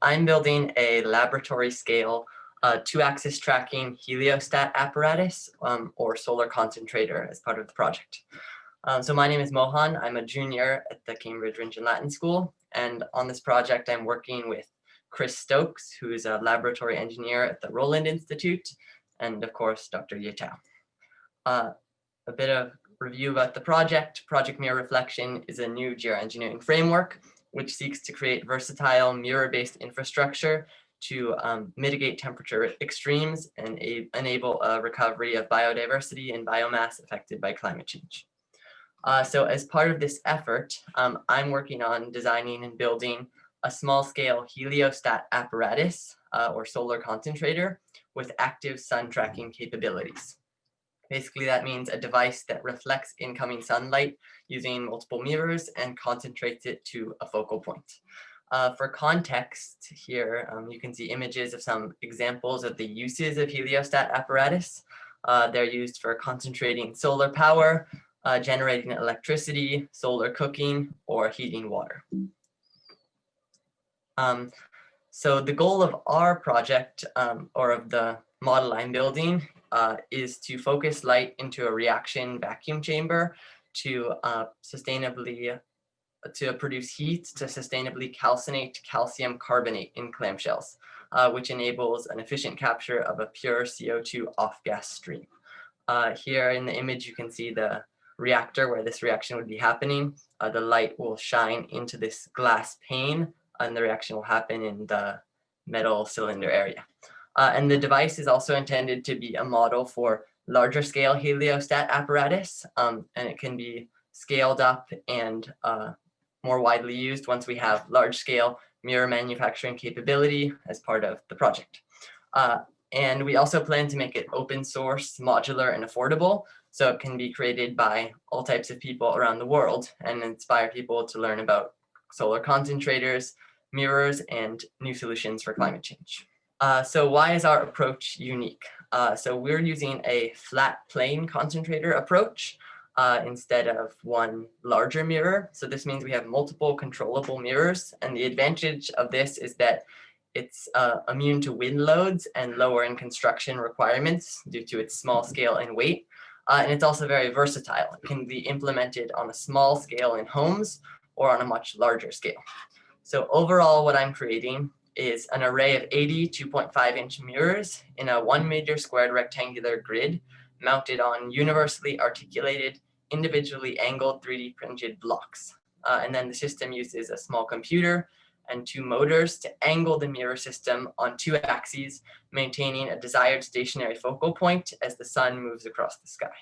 I'm building a laboratory scale two-axis tracking heliostat apparatus or solar concentrator as part of the project. So my name is Mohan. I'm a junior at the Cambridge Ringe and Latin School. And on this project, I'm working with Chris Stokes, who is a laboratory engineer at the Roland Institute, and of course, Dr. Yetao. A bit of review about the project. Project MEER ReflEction is a new geoengineering framework which seeks to create versatile mirror-based infrastructure to mitigate temperature extremes and enable a recovery of biodiversity and biomass affected by climate change. So as part of this effort, I'm working on designing and building a small-scale heliostat apparatus or solar concentrator with active sun tracking capabilities. Basically, that means a device that reflects incoming sunlight using multiple mirrors and concentrates it to a focal point. For context here, you can see images of some examples of the uses of heliostat apparatus. They're used for concentrating solar power, generating electricity, solar cooking, or heating water. So the goal of our project, or of the model I'm building, is to focus light into a reaction vacuum chamber to produce heat to sustainably calcinate calcium carbonate in clamshells, which enables an efficient capture of a pure CO2 off-gas stream. Here in the image, you can see the reactor where this reaction would be happening. The light will shine into this glass pane, and the reaction will happen in the metal cylinder area. And the device is also intended to be a model for larger scale heliostat apparatus, and it can be scaled up and more widely used once we have large scale mirror manufacturing capability as part of the project. And we also plan to make it open source, modular, and affordable, so it can be created by all types of people around the world and inspire people to learn about solar concentrators, mirrors, and new solutions for climate change. So why is our approach unique? So we're using a flat plane concentrator approach instead of one larger mirror. So this means we have multiple controllable mirrors. And the advantage of this is that it's immune to wind loads and lower in construction requirements due to its small scale and weight. And it's also very versatile. It can be implemented on a small scale in homes or on a much larger scale. So overall, what I'm creating is an array of 80 2.5-inch mirrors in a 1 meter squared rectangular grid mounted on universally articulated, individually angled 3D printed blocks. And then the system uses a small computer and 2 motors to angle the mirror system on 2 axes, maintaining a desired stationary focal point as the sun moves across the sky.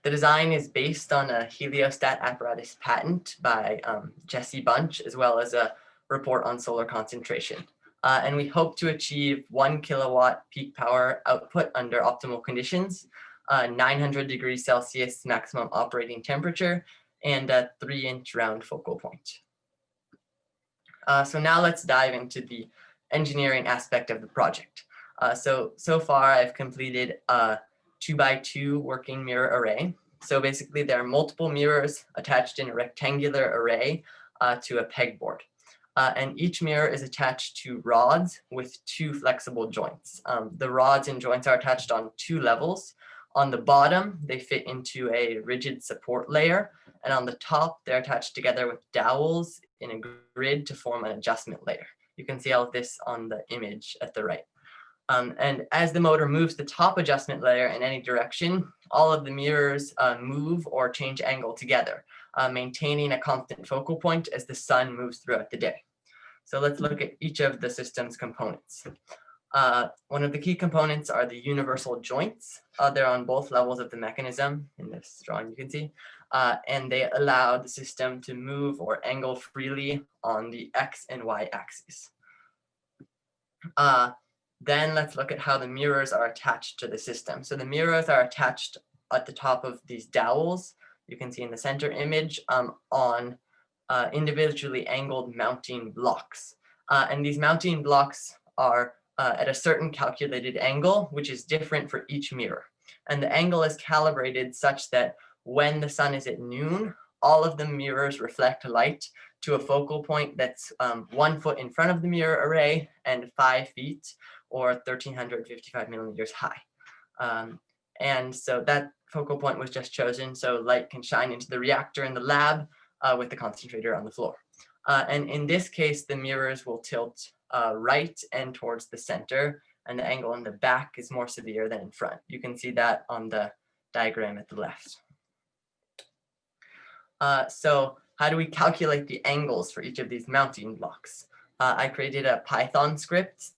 The design is based on a heliostat apparatus patent by Jesse Bunch, as well as a report on solar concentration. And we hope to achieve 1 kilowatt peak power output under optimal conditions, 900 degrees Celsius maximum operating temperature, and a 3-inch round focal point. So now let's dive into the engineering aspect of the project. So far I've completed a 2x2 working mirror array. So basically there are multiple mirrors attached in a rectangular array to a pegboard. And each mirror is attached to rods with 2 flexible joints. The rods and joints are attached on 2 levels. On the bottom, they fit into a rigid support layer, and on the top, they're attached together with dowels in a grid to form an adjustment layer. You can see all of this on the image at the right. And as the motor moves the top adjustment layer in any direction, all of the mirrors move or change angle together, maintaining a constant focal point as the sun moves throughout the day. So let's look at each of the system's components. One of the key components are the universal joints. They're on both levels of the mechanism in this drawing you can see, and they allow the system to move or angle freely on the X and Y axes. Then let's look at how the mirrors are attached to the system. So the mirrors are attached at the top of these dowels, you can see in the center image, on individually angled mounting blocks. And these mounting blocks are at a certain calculated angle, which is different for each mirror. And the angle is calibrated such that when the sun is at noon, all of the mirrors reflect light to a focal point that's 1 foot in front of the mirror array and 5 feet or 1,355 millimeters high. And so that focal point was just chosen so light can shine into the reactor in the lab with the concentrator on the floor. And in this case, the mirrors will tilt right and towards the center, and the angle in the back is more severe than in front. You can see that on the diagram at the left. So how do we calculate the angles for each of these mounting blocks? I created a Python script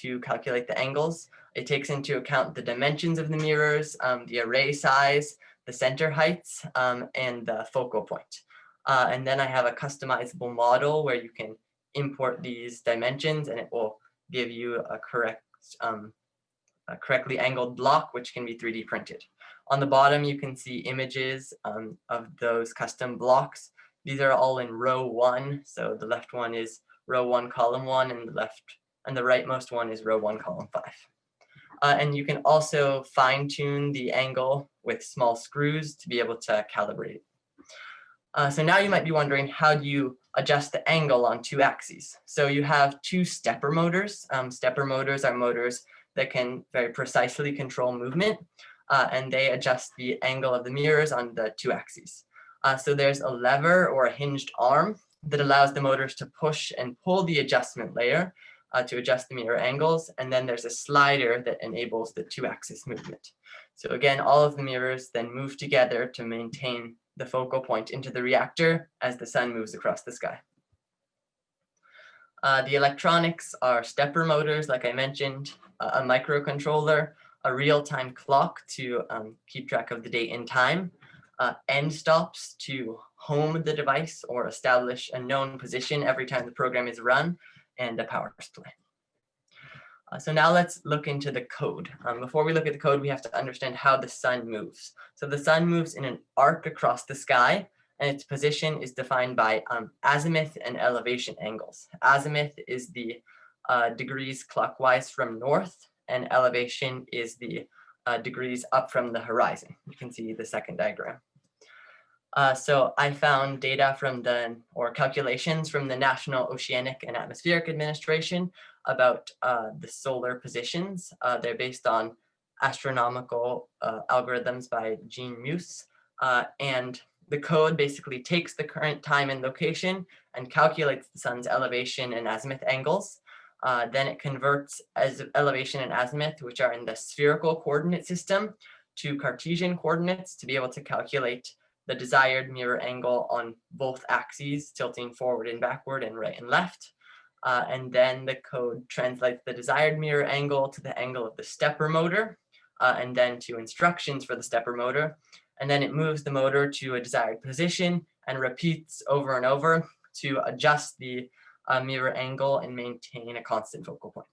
to calculate the angles. It takes into account the dimensions of the mirrors, the array size, the center heights, and the focal point. And then I have a customizable model where you can import these dimensions and it will give you a correctly angled block, which can be 3D printed. On the bottom, you can see images of those custom blocks. These are all in row 1. So the left one is row 1, column 1, and the rightmost one is row 1, column 5. And you can also fine tune the angle with small screws to be able to calibrate it. So now you might be wondering, how do you adjust the angle on 2 axes? So you have 2 stepper motors. Stepper motors are motors that can very precisely control movement, and they adjust the angle of the mirrors on the 2 axes. So there's a lever or a hinged arm that allows the motors to push and pull the adjustment layer to adjust the mirror angles, and then there's a slider that enables the 2-axis movement. So again, all of the mirrors then move together to maintain the focal point into the reactor as the sun moves across the sky. The electronics are stepper motors, like I mentioned, a microcontroller, a real-time clock to keep track of the date and time, end stops to home the device or establish a known position every time the program is run, and a power supply. So now let's look into the code. Before we look at the code, we have to understand how the sun moves. So the sun moves in an arc across the sky, and its position is defined by azimuth and elevation angles. Azimuth is the degrees clockwise from north, and elevation is the degrees up from the horizon. You can see the second diagram. So I found data from calculations from the National Oceanic and Atmospheric Administration about the solar positions. They're based on astronomical algorithms by Jean Muse. And the code basically takes the current time and location and calculates the sun's elevation and azimuth angles. Then it converts elevation and azimuth, which are in the spherical coordinate system, to Cartesian coordinates to be able to calculate the desired mirror angle on both axes, tilting forward and backward and right and left. And then the code translates the desired mirror angle to the angle of the stepper motor, and then to instructions for the stepper motor. And then it moves the motor to a desired position and repeats over and over to adjust the mirror angle and maintain a constant focal point.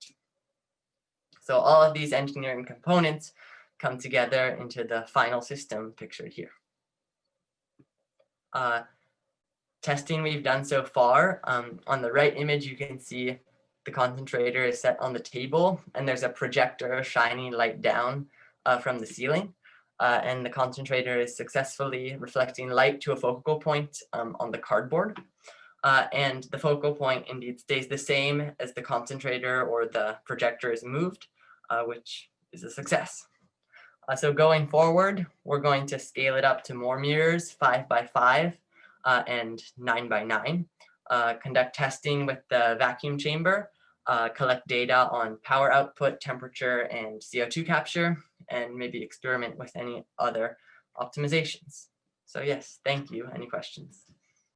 So all of these engineering components come together into the final system pictured here. Testing we've done so far, on the right image you can see the concentrator is set on the table and there's a projector shining light down from the ceiling, and the concentrator is successfully reflecting light to a focal point on the cardboard, and the focal point indeed stays the same as the concentrator or the projector is moved, which is a success. So going forward, we're going to scale it up to more mirrors, 5 by 5 and 9 by 9, conduct testing with the vacuum chamber, collect data on power output, temperature, and CO2 capture, and maybe experiment with any other optimizations. So yes, thank you. Any questions?